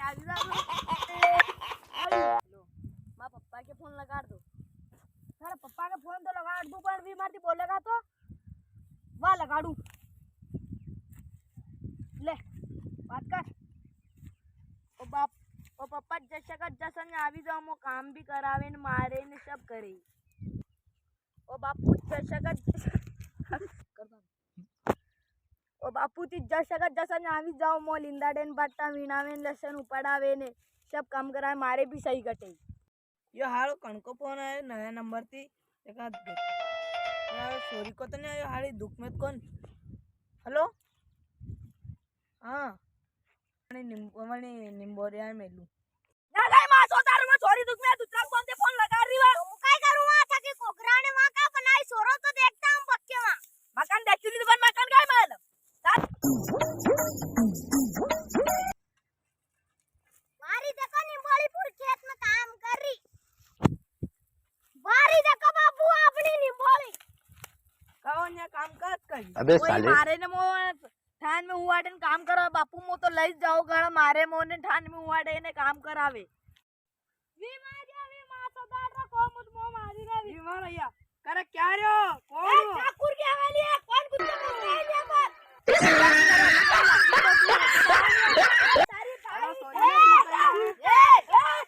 आगे जा लो मां पप्पा के फोन लगा दो તારા પપ્પાને ફોન તો લગાડ દઉં પણ વી મારથી બોલેગા તો વા લગાડું લે વાત કર ओ पप्पा जैसा ने आवी जाओ मो काम भी करावे ने मारे ने सब करे ओ बापू जैसा ने आवी जाओ मो लिंदाडे ने बट्टा वीणावे ने लसन उपाड़ावे ने सब काम करावे मारे भी सही कटे यो हालो कणको फोन है नया नंबर थी एका यार सोरी को तो नहीं आयो हाली दुख में कौन हेलो हां निम्बोरिया मेलू ના લઈ માં સોતારું માં છોરી દુખ મે दूसरा फोन से फोन लगा रही वा હું કાઈ કરું આ થકી કોકરા ને માં કા બનાઈ સોરો તો देखता हम पक्के में મકાન દેખી લીધું પણ મકાન કાઈ મળે मारी देखो निंबोलीपुर खेत में काम कर रही मारी देखो बाबू अपनी निंबोली कहो ने काम करत कई अबे कोई साले मारे ने मो ठान में हुआडे ने काम करा बापू मो तो लई जाओ गण मारे मो ने ठान में हुआडे ने काम करावे વી માર્યા વી માં સોદાર રો કોમ મો મારી રે ये मार भैया करे क्या रे कौन ए हो ठाकुर के वाली है कौन कुत्ते को ले ले पर तारी अरे तारी सोरी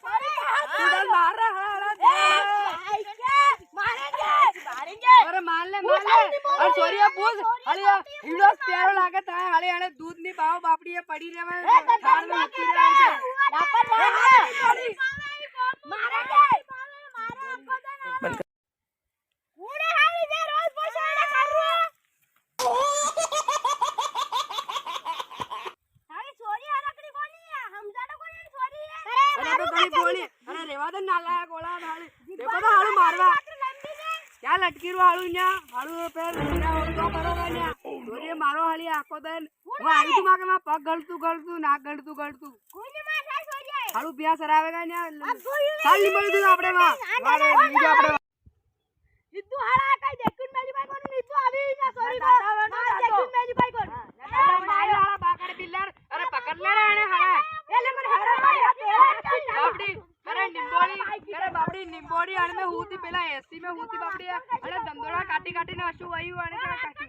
सॉरी तू मार रहा मारेंगे अरे मान ले और सोरिया पूछ हलिया हीरो प्यारो लागे ताए हले हले दूध नहीं पाओ बापड़ी ये पड़ी रे मैं थार में उठी रहा है मारेंगे कूड़े हावी जे रोज पोछाड़ा कर रहे तारी छोरी हरकड़ी कोनी है हमजानो कोनी छोरी है अरे तो कहीं बोली अरे रेवा दे नाला है गोला हाली देखो तो हालू मारवा क्या लटकी रो हालू न्या हालू पे मीरा हो तो बरोबर न्या सोरी मारो हाली आखो दिन वो आई तू माके मा पग गलतू ना गलतू कोनी में था छोरी है हालू बिया सरावेगा न्या साल निमल दू आपड़े मा वारे नीचे आपड़े इद्दू हाड़ा काई देखुन मेरी बाई कोनी नीचू आवी ना सॉरी देखुन मेरी बाई कोनी अरे मार हाड़ा बाकड़ बिल्लर अरे पकड़ ले रे आने हाड़ा एले मन हाड़ा बापड़ी अरे बापड़ी निंबोड़ी अरे में हूती पहला एसी में हूती बापड़ी अरे दमदोड़ा काटी ने अशु आई वाने काटी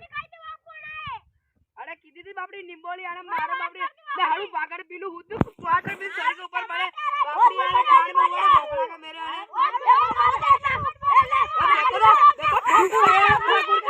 अरे किदी थी बापड़ी निंबोड़ी अरे मारो बापड़ी ले हाड़ू बाकड़ पीलू हूती वाटर बिल सर के ऊपर पड़े बापड़ी अरे खाने में वो ढोकला का मेरे आने देखो